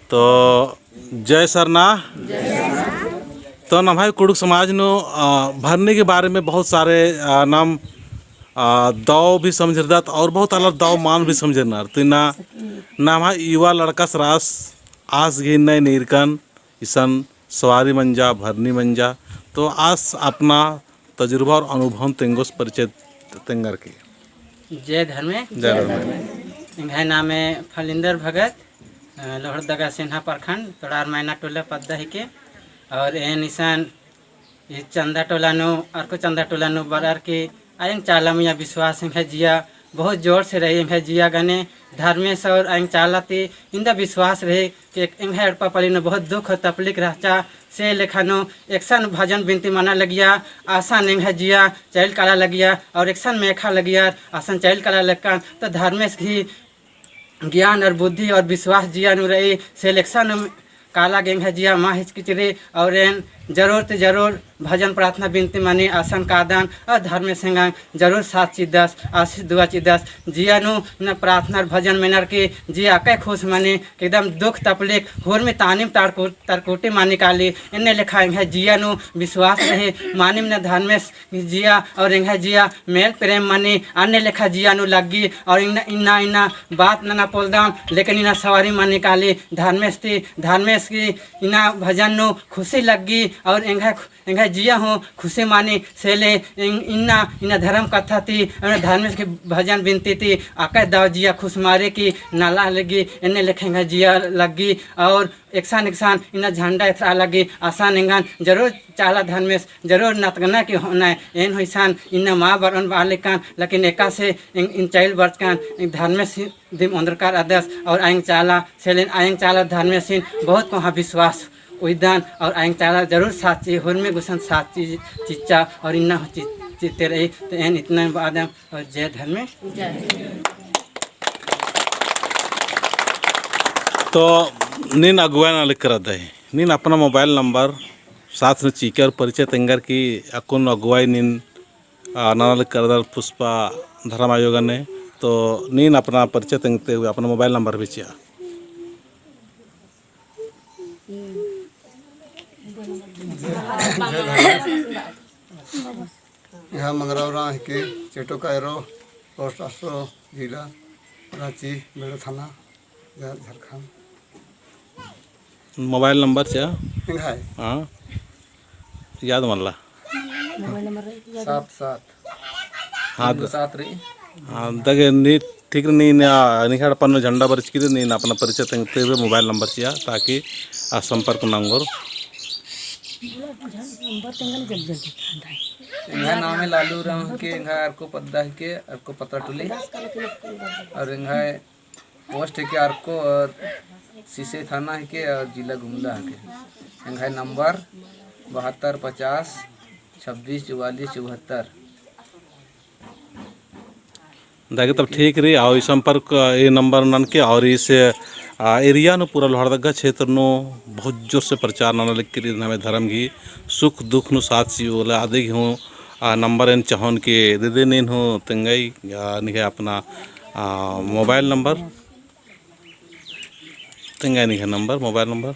तो जय सरना। तो ना भाई कुड़ुक समाज नो भरने के बारे में बहुत सारे नाम दाव भी समझदात और बहुत अलग दाव मान भी समझना तो ना भाई युवा लड़का सरास आस घी नए नीरकन ईसन सवारी मंजा भरनी मंजा तो आस अपना तजुर्बा और अनुभव तेंगोस परिचय तेंगर की। जय धर्मे इनका नाम है फलिंदर भगत लोहरदगा सिन्हा प्रखंड तोड़ार मैना टोला पद्दा ही के और ए निशान ये चंदा टोला नो और को चंदा टोला नो बरार के आयंग चाला मिया विश्वास है जिया बहुत जोर से रही है जिया गने धर्मेश और आयंग चालाते इंदा विश्वास रहे कि इंगा अड़पा पली ने बहुत दुख तकलीफ रहता से लेखानो एक्शन भजन बिनती माना लगिया आसान इंगा जिया चैल काला लगिया और एक्शन मेखा लगिया आसान चैल काला लगन तो धर्मेश की ज्ञान और बुद्धि और विश्वास जिया नु रही सिलेक्शन काला गेंग है जिया माँ हिचकिचरे और एन जरूर भजन प्रार्थना बिनती मानी आसन कादान और धर्म संगांग जरूर 7 आशीष 2 जिया नु न प्रार्थना भजन मेनर के जिया कै खुश माने एकदम दुख तकलीफ होर में तानिम तरकोटे माने काली इन्ने लिखाएंगे है जिया नु विश्वास रहे मानिम न धर्मेश जिया और इंग जिया मेल प्रेम माने अन्य लेखा जिया नु लगी और इन्ना इन्ना बात ना पोलदाम लेकिन इन्ना सवारी माने काली धर्मेश की इन्ना भजन नु खुशी लगी और इंगा जिया हूँ खुशी मानी सेले इन्ना धर्म कथा थी धर्मेश के भजन बिनती थी आका दाव जिया खुश मारे की नाला लगी इन्हें लिखेंगे जिया लगी और एकसान इन्हें झंडा इतना लगी आसान इंगान जरूर चाला धर्मेश जरूर नतगना की होना एन हुईसान इन माँ बरन बालिकान लेकिन एका से इन चाइल बर्चकान धर्मेश दिम अंधकार आदर्श और आयंग चाला सेलेन आयंग चाला धर्मेश बहुत को विश्वास उदान और आयंग चाला जरूर साची होर में गुसन साची चिच्चा और इन्ना चित्ते रही तो एन इतना बाद और जय धर्मे। तो नीन अगुआ ना लिख कर दे नीन अपना मोबाइल नंबर साथ में चीकर परिचय तेंगर की अकुन अगुवाई नीन नाना लिख कर दर पुष्पा धर्म आयोग ने तो नीन अपना परिचय तेंगते हुए अपना मोबाइल नंबर भी चिया। यहाँ मंगरावरा के चेटो कायरो पोस्ट आस्ट्रो जिला रांची बेड़ा थाना झारखंड। मोबाइल नंबर चिया हाँ याद मल्ला 7 हाँ दगे नी ठीक नी निखाड़ पन्नो झंडा बरच की नी अपना परिचय तेंगते हुए मोबाइल नंबर चिया ताकि संपर्क नंबर इंगा नाम है लालू राम के इंगा आरको पद्दा है के आरको पत्ता टुली और इंगा पोस्ट है के आरको और सीसे थाना है के और जिला गुमला है के इंगा नंबर 72 50 26 44 74 देखिए तब ठीक रही और संपर्क ये नंबर नन के और इस एरिया नो पूरा लोहरदगा क्षेत्र नो बहुत जोर से प्रचार नाना लिख के हमें धर्म की सुख दुख नो साथ सी बोला आदि हूँ नंबर इन चाहन के दे दे नीन हो तंगई निके अपना मोबाइल नंबर तंगई निके नंबर मोबाइल नंबर